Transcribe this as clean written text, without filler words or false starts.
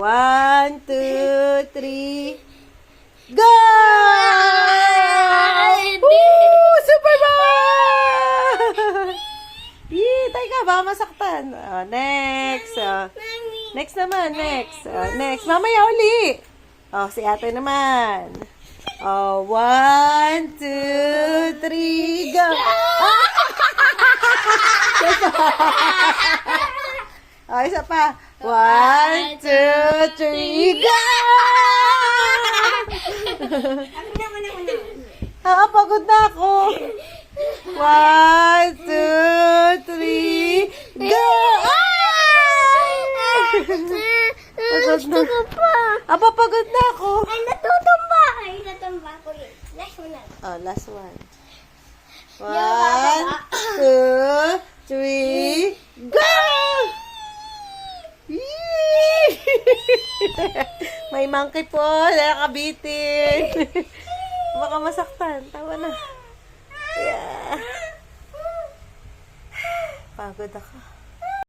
1, 2, 3, go! Woo! Superman! Teka, baka masaktan. Next. Next naman, next. Next. Mamaya uli. Si ate naman. 1, 2, 3, go! Isa pa. 1, 2, 3, go! Pagod na ako. 1, 2, 3, go! Pagod na. Pagod na ako. Ay, natutumba. Natumba ko yun. Last one na. Last one. 1, 2, 3, go! May monkey po. Nakakabitin. Baka masaktan. Tawa na. Yeah. Pagod ako.